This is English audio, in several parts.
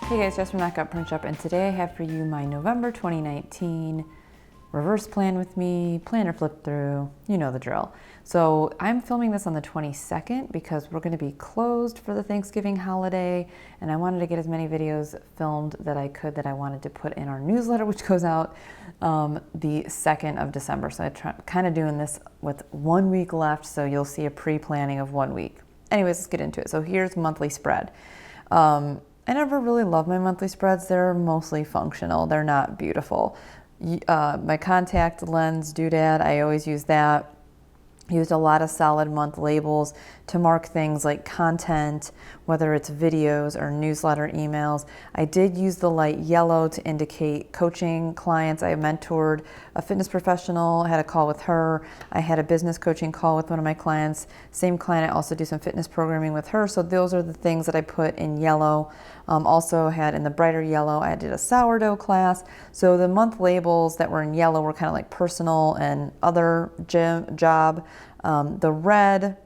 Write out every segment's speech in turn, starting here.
Hey guys, Jess from Knockout Print Shop, and today I have for you my November 2019 reverse plan with me, planner flip through, you know the drill. So I'm filming this on the 22nd because we're going to be closed for the Thanksgiving holiday, and I wanted to get as many videos filmed that I could that I wanted to put in our newsletter, which goes out the 2nd of December. So I'm kind of doing this with 1 week left, so you'll see a pre-planning of 1 week. Anyways, let's get into it. So here's monthly spread. I never really love my monthly spreads. They're mostly functional. They're not beautiful. My contact lens doodad, I always use that. Used a lot of solid month labels to mark things like content, whether it's videos or newsletter emails. I did use the light yellow to indicate coaching clients. I mentored a fitness professional, had a call with her. I had a business coaching call with one of my clients. Same client, I also do some fitness programming with her. So those are the things that I put in yellow. Also had in the brighter yellow, I did a sourdough class. So the month labels that were in yellow were kind of like personal and other job. The red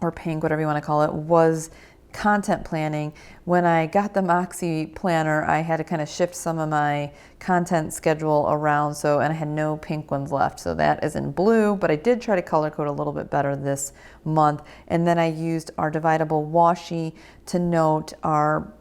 or pink, whatever you want to call it, was content planning. When I got the Makse planner, I had to kind of shift some of my content schedule around, and I had no pink ones left. So that is in blue, but I did try to color code a little bit better this month. And then I used our dividable washi to note our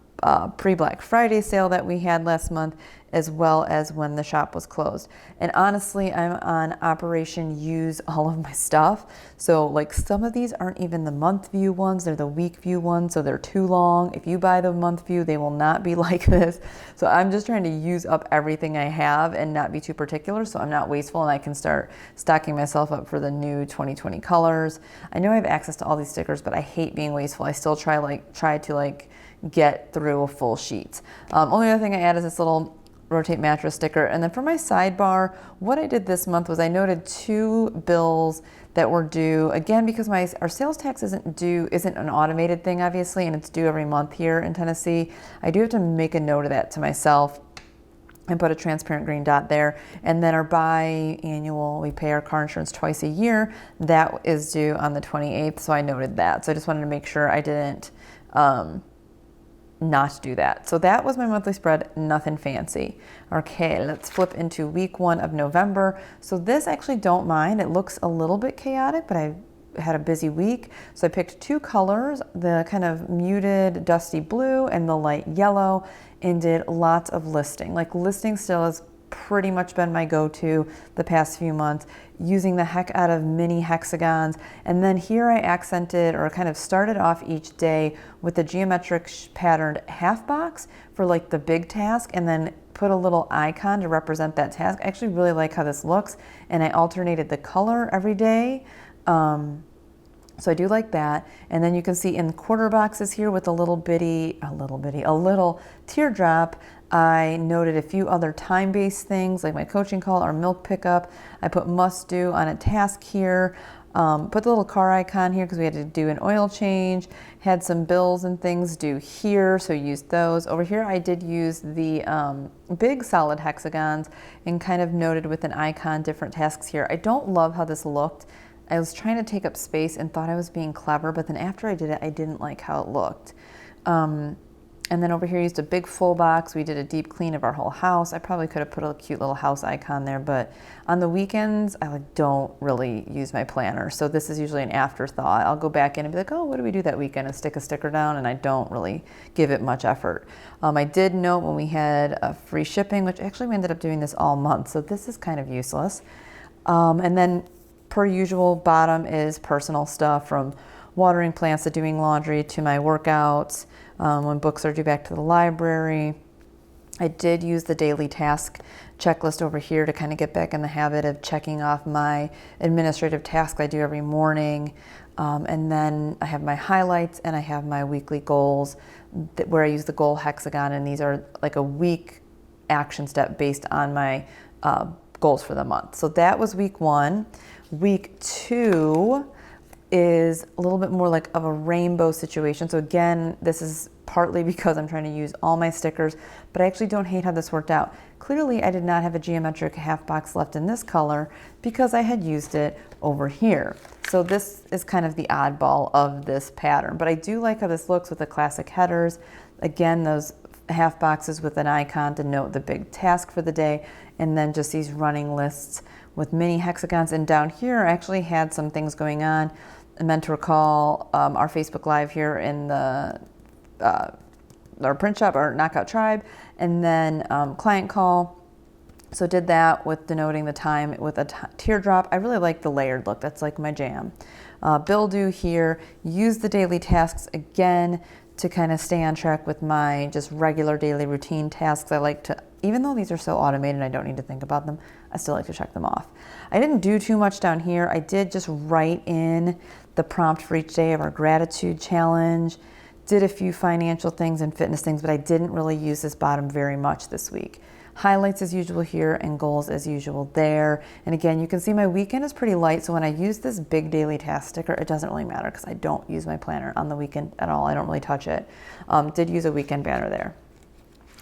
pre-Black Friday sale that we had last month, as well as when the shop was closed. And honestly, I'm on Operation Use all of my stuff. So like some of these aren't even the month view ones, they're the week view ones, so they're too long. If you buy the month view, they will not be like this. So I'm just trying to use up everything I have and not be too particular, so I'm not wasteful and I can start stocking myself up for the new 2020 colors. I know I have access to all these stickers, but I hate being wasteful. I still try to get through a full sheet. Only other thing I add is this little rotate mattress sticker. And then for my sidebar, what I did this month was I noted 2 bills that were due, again, because our sales tax isn't an automated thing, obviously, and it's due every month here in Tennessee. I do have to make a note of that to myself and put a transparent green dot there. And then our biannual, we pay our car insurance twice a year. That is due on the 28th, so I noted that. So I just wanted to make sure I didn't not do that. So that was my monthly spread, nothing fancy. Okay, let's flip into week 1 of November. So this actually don't mind. It looks a little bit chaotic, but I had a busy week. So I picked 2 colors, the kind of muted dusty blue and the light yellow, and did lots of listing. Like listing still has pretty much been my go-to the past few months, using the heck out of mini hexagons. And then here I accented or kind of started off each day with a geometric patterned half box for like the big task, and then put a little icon to represent that task. I actually really like how this looks, and I alternated the color every day. So I do like that. And then you can see in quarter boxes here with a little teardrop, I noted a few other time-based things like my coaching call or milk pickup. I put must do on a task here. Put the little car icon here because we had to do an oil change. Had some bills and things due here, so used those. Over here I did use the big solid hexagons and kind of noted with an icon different tasks here. I don't love how this looked. I was trying to take up space and thought I was being clever, but then after I did it, I didn't like how it looked. And then over here, I used a big full box. We did a deep clean of our whole house. I probably could have put a cute little house icon there, but on the weekends, I don't really use my planner. So this is usually an afterthought. I'll go back in and be like, oh, what did we do that weekend? And stick a sticker down, and I don't really give it much effort. I did note when we had free shipping, which actually we ended up doing this all month. So this is kind of useless. And then per usual, bottom is personal stuff, from watering plants to doing laundry to my workouts, when books are due back to the library. I did use the daily task checklist over here to kind of get back in the habit of checking off my administrative tasks I do every morning. And then I have my highlights and I have my weekly goals where I use the goal hexagon, and these are like a week action step based on my goals for the month. So that was week 1. Week 2 is a little bit more like of a rainbow situation. So again, this is partly because I'm trying to use all my stickers, but I actually don't hate how this worked out. Clearly, I did not have a geometric half box left in this color because I had used it over here. So this is kind of the oddball of this pattern, but I do like how this looks with the classic headers. Again, those half boxes with an icon to note the big task for the day, and then just these running lists with mini hexagons. And down here I actually had some things going on. I meant to recall our Facebook Live here in the our print shop, our Knockout Tribe, and then client call. So did that with denoting the time with a teardrop. I really like the layered look. That's like my jam. Bill due here. Use the daily tasks again to kind of stay on track with my just regular daily routine tasks. I like to, even though these are so automated, I don't need to think about them, I still like to check them off. I didn't do too much down here. I did just write in the prompt for each day of our gratitude challenge, did a few financial things and fitness things, but I didn't really use this bottom very much this week. Highlights as usual here and goals as usual there. And again, you can see my weekend is pretty light, so when I use this big daily task sticker, it doesn't really matter because I don't use my planner on the weekend at all. I don't really touch it. Did use a weekend banner there.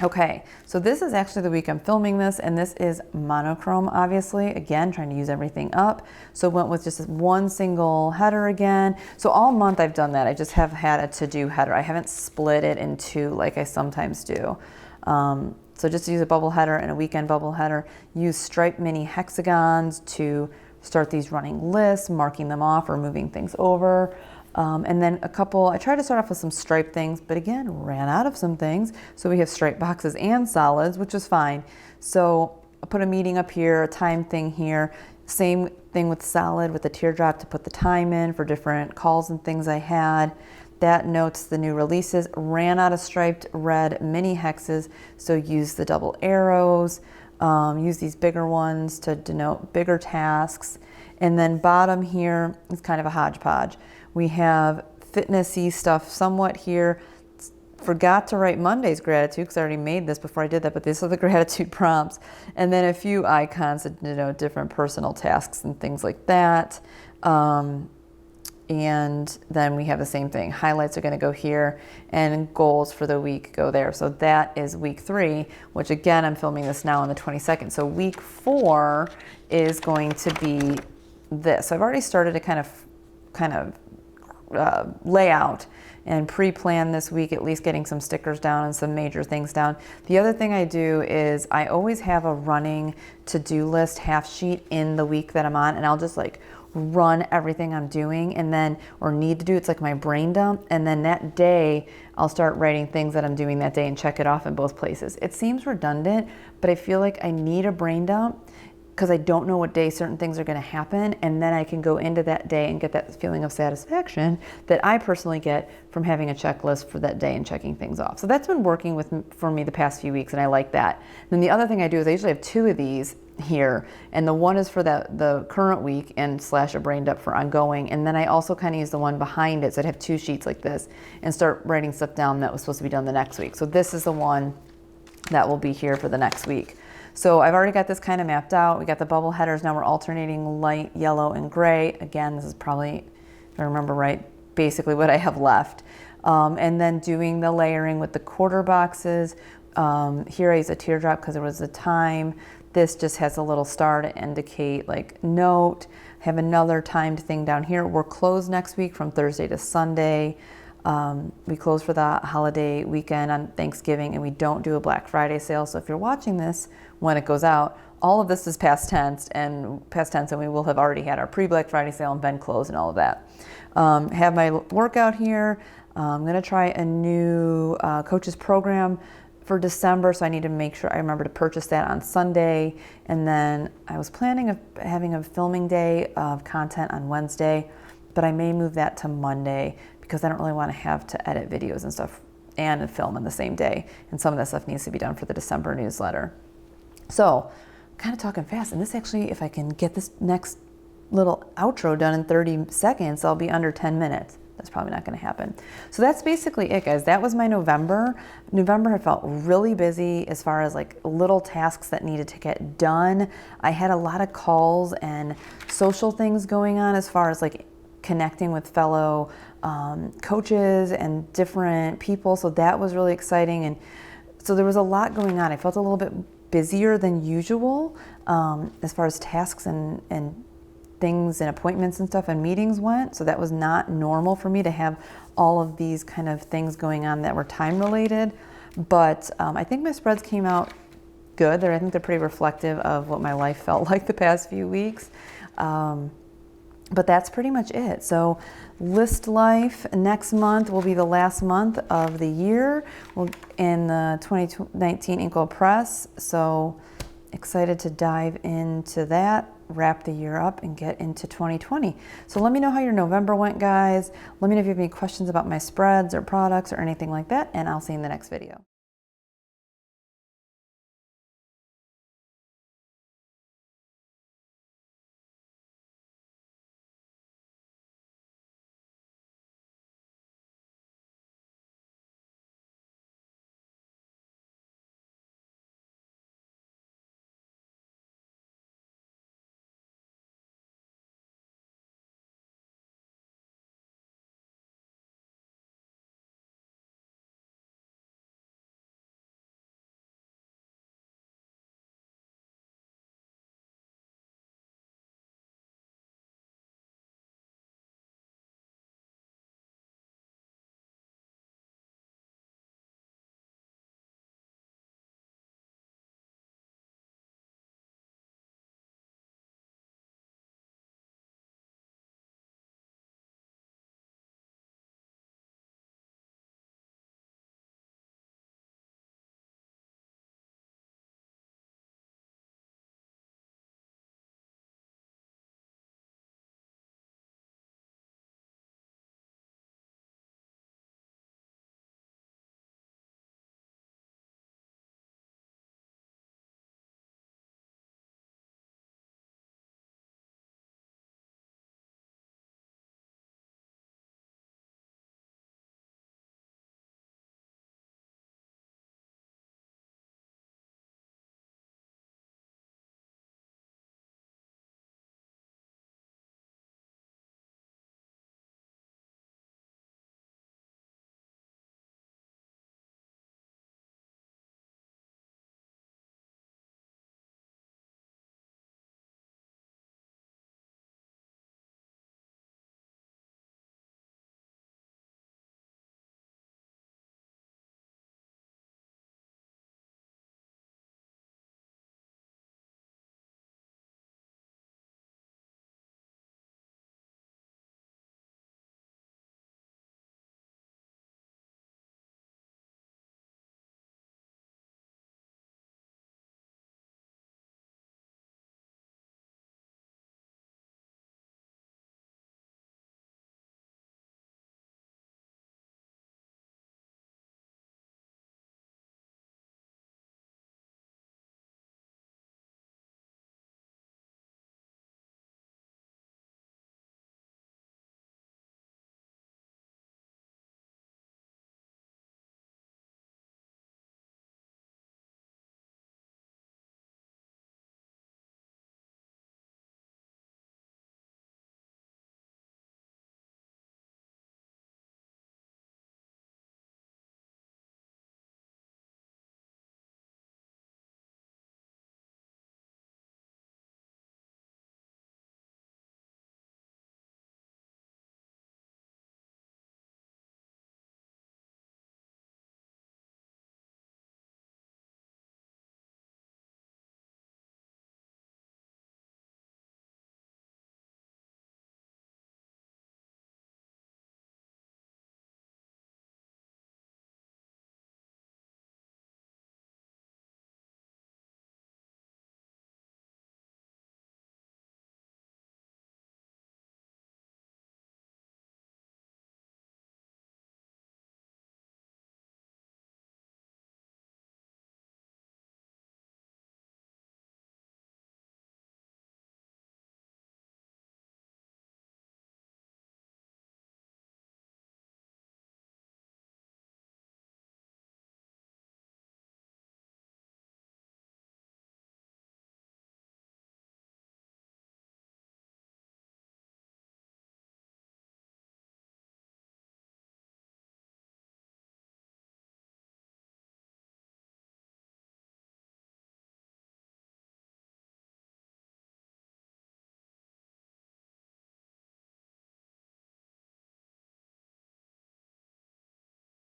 Okay, so this is actually the week I'm filming this, and this is monochrome, obviously. Again, trying to use everything up. So went with just one single header again. So all month I've done that. I just have had a to-do header. I haven't split it in two like I sometimes do. So just use a bubble header and a weekend bubble header. Use striped mini hexagons to start these running lists, marking them off or moving things over. And then I tried to start off with some striped things, but again, ran out of some things. So we have striped boxes and solids, which is fine. So I put a meeting up here, a time thing here. Same thing with solid with the teardrop to put the time in for different calls and things I had. That notes the new releases. Ran out of striped red mini hexes, so use the double arrows. Use these bigger ones to denote bigger tasks. And then bottom here is kind of a hodgepodge. We have fitnessy stuff somewhat here. Forgot to write Monday's gratitude because I already made this before I did that, but these are the gratitude prompts. And then a few icons to denote different personal tasks and things like that. And then we have the same thing. Highlights are going to go here, and goals for the week go there. So that is week 3, which again, I'm filming this now on the 22nd. So week 4 is going to be this. So I've already started to kind of lay out and pre-plan this week, at least getting some stickers down and some major things down. The other thing I do is I always have a running to-do list half sheet in the week that I'm on, and I'll just like run everything I'm doing and then, or need to do. It's like my brain dump. And then that day I'll start writing things that I'm doing that day and check it off in both places. It seems redundant, but I feel like I need a brain dump because I don't know what day certain things are going to happen. And then I can go into that day and get that feeling of satisfaction that I personally get from having a checklist for that day and checking things off. So that's been working for me the past few weeks, and I like that. Then the other thing I do is I usually have 2 of these here, and the one is for the current week and / a brain dump for ongoing, and then I also kind of use the one behind it, so I'd have 2 sheets like this and start writing stuff down that was supposed to be done the next week. So this is the one that will be here for the next week. So I've already got this kind of mapped out. We got the bubble headers. Now we're alternating light yellow and gray. Again, this is probably, if I remember right, basically what I have left. And then doing the layering with the quarter boxes. Here I use a teardrop because there was a time. This just has a little star to indicate like note. Have another timed thing down here. We're closed next week from Thursday to Sunday. We close for the holiday weekend on Thanksgiving, and we don't do a Black Friday sale. So if you're watching this when it goes out, all of this is past tense, and we will have already had our pre-Black Friday sale and been closed and all of that. Have my workout here. I'm going to try a new coaches program for December, so I need to make sure I remember to purchase that on Sunday. And then I was planning of having a filming day of content on Wednesday, but I may move that to Monday because I don't really want to have to edit videos and stuff and film on the same day. And some of that stuff needs to be done for the December newsletter. So kind of talking fast, and this actually, if I can get this next little outro done in 30 seconds, I'll be under 10 minutes. That's probably not going to happen. So that's basically it, guys. That was my November. November had felt really busy as far as like little tasks that needed to get done. I had a lot of calls and social things going on as far as like connecting with fellow coaches and different people. So that was really exciting. And so there was a lot going on. I felt a little bit busier than usual as far as tasks and things and appointments and stuff and meetings went. So that was not normal for me to have all of these kind of things going on that were time related. But I think my spreads came out good. I think they're pretty reflective of what my life felt like the past few weeks. But that's pretty much it. So list life next month will be the last month of the year in the 2019 Inkwell Press. So excited to dive into that, wrap the year up, and get into 2020. So let me know how your November went, guys. Let me know if you have any questions about my spreads or products or anything like that, and I'll see you in the next video.